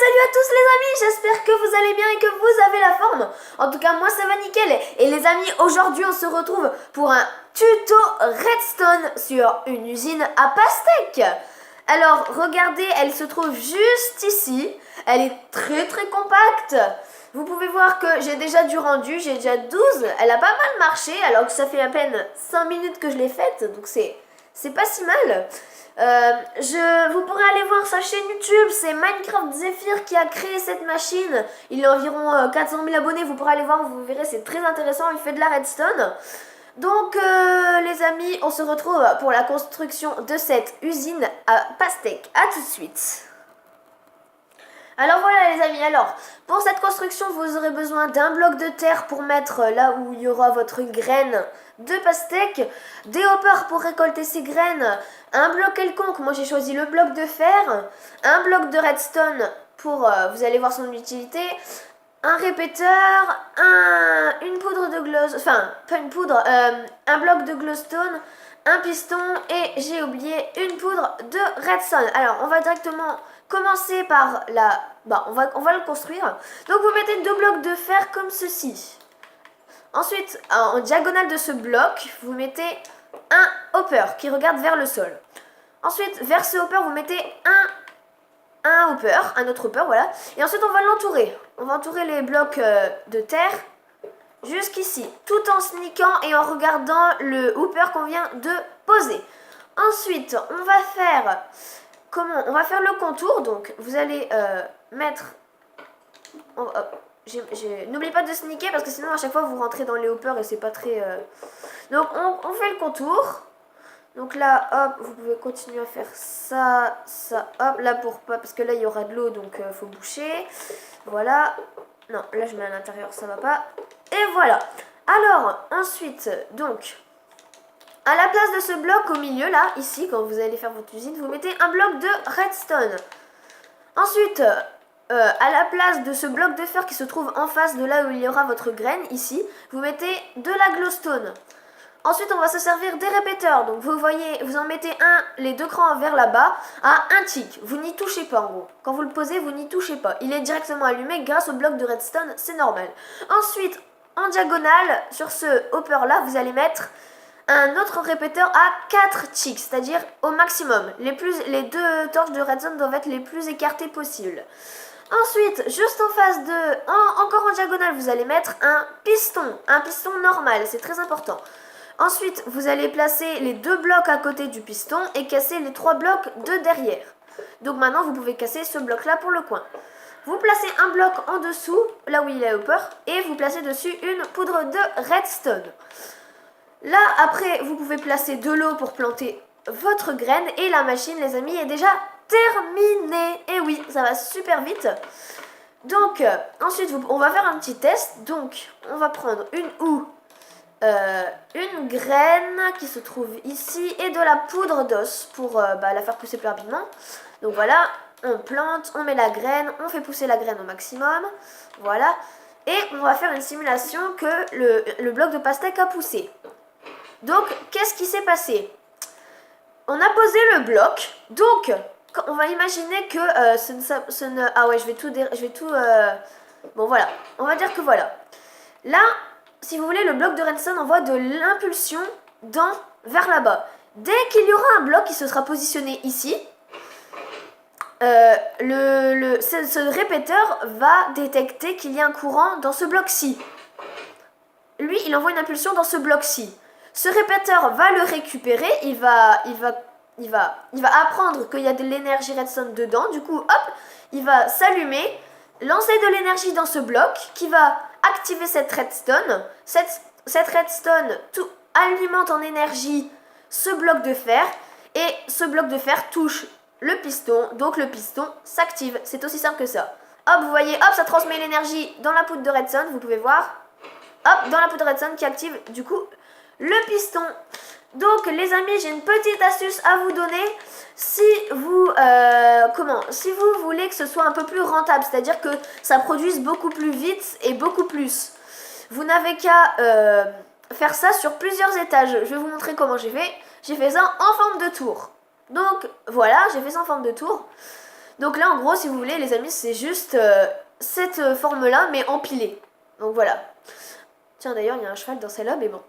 salut à tous les amis, j'espère que vous allez bien et que vous avez la forme. En tout cas moi ça va nickel. Et les amis, aujourd'hui on se retrouve pour un tuto redstone sur une usine à pastèques. Alors regardez, elle se trouve juste ici. Elle est très compacte. Vous pouvez voir que j'ai déjà du rendu, j'ai déjà 12. Elle a pas mal marché alors que ça fait à peine 5 minutes que je l'ai faite. Donc c'est pas si mal. Vous pourrez aller voir sa chaîne YouTube, c'est Minecraft Zephyr qui a créé cette machine. Il a environ 400 000 abonnés, vous pourrez aller voir, vous verrez, c'est très intéressant, il fait de la redstone. Donc les amis, on se retrouve pour la construction de cette usine à pastèques. A tout de suite. Alors voilà les amis, alors pour cette construction vous aurez besoin d'un bloc de terre pour mettre là où il y aura votre graine de pastèque, des hoppers pour récolter ces graines, un bloc quelconque, moi j'ai choisi le bloc de fer, un bloc de redstone pour, vous allez voir son utilité, un répéteur, une poudre de glowstone, enfin pas une poudre, un bloc de glowstone, un piston et j'ai oublié une poudre de redstone. Alors on va directement commencer par la... on va le construire. Donc vous mettez 2 blocs de fer comme ceci. Ensuite, en diagonale de ce bloc, vous mettez un hopper qui regarde vers le sol. Ensuite, vers ce hopper, vous mettez un hopper, un autre hopper, voilà. Et ensuite, on va l'entourer. On va entourer les blocs de terre jusqu'ici, tout en sneakant et en regardant le hopper qu'on vient de poser. Ensuite, on va faire... Comment? On va faire le contour, donc vous allez mettre... N'oubliez pas de sneaker parce que sinon à chaque fois vous rentrez dans les hoppers et c'est pas très... Donc on fait le contour. Donc là, hop, vous pouvez continuer à faire ça, ça, hop, là pour pas... Parce que là il y aura de l'eau donc faut boucher. Voilà. Non, là je mets à l'intérieur, ça va pas. Et voilà. Alors, ensuite, donc... À la place de ce bloc au milieu, là, ici, quand vous allez faire votre usine, vous mettez un bloc de redstone. Ensuite, à la place de ce bloc de fer qui se trouve en face de là où il y aura votre graine, ici, vous mettez de la glowstone. Ensuite, on va se servir des répéteurs. Donc, vous voyez, vous en mettez les 2 crans vers là-bas, à un tick. Vous n'y touchez pas, en gros. Quand vous le posez, vous n'y touchez pas. Il est directement allumé grâce au bloc de redstone, c'est normal. Ensuite, en diagonale, sur ce hopper-là, vous allez mettre... un autre répéteur à 4 ticks, c'est-à-dire au maximum. Les 2 torches de redstone doivent être les plus écartées possibles. Ensuite, juste en face encore en diagonale, vous allez mettre un piston normal, c'est très important. Ensuite, vous allez placer les 2 blocs à côté du piston et casser les 3 blocs de derrière. Donc maintenant, vous pouvez casser ce bloc-là pour le coin. Vous placez un bloc en dessous, là où il est hopper, et vous placez dessus une poudre de redstone. Là, après, vous pouvez placer de l'eau pour planter votre graine et la machine, les amis, est déjà terminée. Et oui, ça va super vite. Donc, ensuite, on va faire un petit test. Donc, on va prendre une graine qui se trouve ici et de la poudre d'os pour la faire pousser plus rapidement. Donc voilà, on plante, on met la graine, on fait pousser la graine au maximum. Voilà. Et on va faire une simulation que le bloc de pastèque a poussé. Donc, qu'est-ce qui s'est passé? On a posé le bloc, donc on va imaginer que ah ouais, je vais tout... Bon, voilà, on va dire que voilà. Là, si vous voulez, le bloc de redstone envoie de l'impulsion vers là-bas. Dès qu'il y aura un bloc qui se sera positionné ici, ce répéteur va détecter qu'il y a un courant dans ce bloc-ci. Lui, il envoie une impulsion dans ce bloc-ci. Ce répéteur va le récupérer, il va apprendre qu'il y a de l'énergie redstone dedans, du coup, hop, il va s'allumer, lancer de l'énergie dans ce bloc qui va activer cette redstone. Cette redstone alimente en énergie ce bloc de fer et ce bloc de fer touche le piston, donc le piston s'active. C'est aussi simple que ça. Hop, vous voyez, hop, ça transmet l'énergie dans la poudre de redstone, vous pouvez voir. Hop, dans la poudre de redstone qui active, du coup, le piston. Donc les amis, j'ai une petite astuce à vous donner si vous voulez que ce soit un peu plus rentable, c'est-à-dire que ça produise beaucoup plus vite et beaucoup plus. Vous n'avez qu'à faire ça sur plusieurs étages. Je vais vous montrer comment j'ai fait. J'ai fait ça en forme de tour. Donc voilà, j'ai fait ça en forme de tour. Donc là, en gros, si vous voulez, les amis, c'est juste cette forme-là, mais empilée. Donc voilà. Tiens, d'ailleurs, il y a un cheval dans celle-là, mais bon,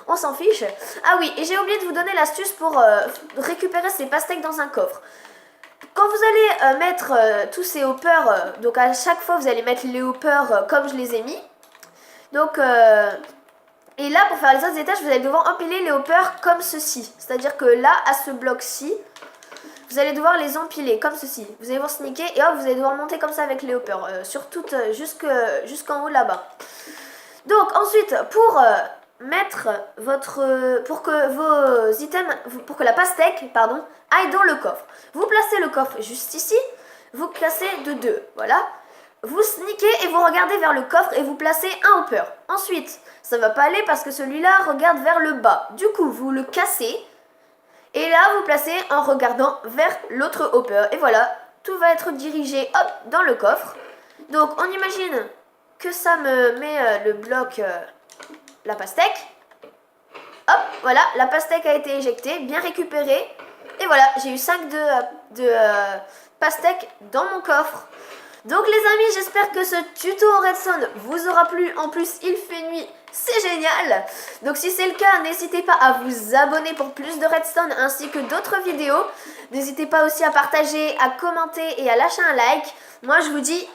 on s'en fiche. Ah oui, et j'ai oublié de vous donner l'astuce pour récupérer ces pastèques dans un coffre. Quand vous allez mettre tous ces hoppers, donc à chaque fois, vous allez mettre les hoppers comme je les ai mis. Donc, et là, pour faire les autres étages, vous allez devoir empiler les hoppers comme ceci. C'est-à-dire que là, à ce bloc-ci, vous allez devoir les empiler comme ceci. Vous allez voir sneaker et hop, vous allez devoir monter comme ça avec les hoppers, sur toute, jusqu'en haut là-bas. Donc ensuite, pour mettre pour que vos items, pour que la pastèque, pardon, aille dans le coffre. Vous placez le coffre juste ici, vous placez de 2, voilà. Vous sneakez et vous regardez vers le coffre et vous placez un hopper. Ensuite, ça va pas aller parce que celui-là regarde vers le bas. Du coup, vous le cassez et là, vous placez en regardant vers l'autre hopper. Et voilà, tout va être dirigé, hop, dans le coffre. Donc, on imagine que ça me met le bloc, la pastèque. Hop, voilà, la pastèque a été éjectée, bien récupérée. Et voilà, j'ai eu 5 de pastèques dans mon coffre. Donc les amis, j'espère que ce tuto en redstone vous aura plu. En plus, il fait nuit, c'est génial. Donc si c'est le cas, n'hésitez pas à vous abonner pour plus de redstone ainsi que d'autres vidéos. N'hésitez pas aussi à partager, à commenter et à lâcher un like. Moi, je vous dis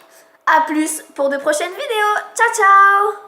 à plus pour de prochaines vidéos. Ciao, ciao!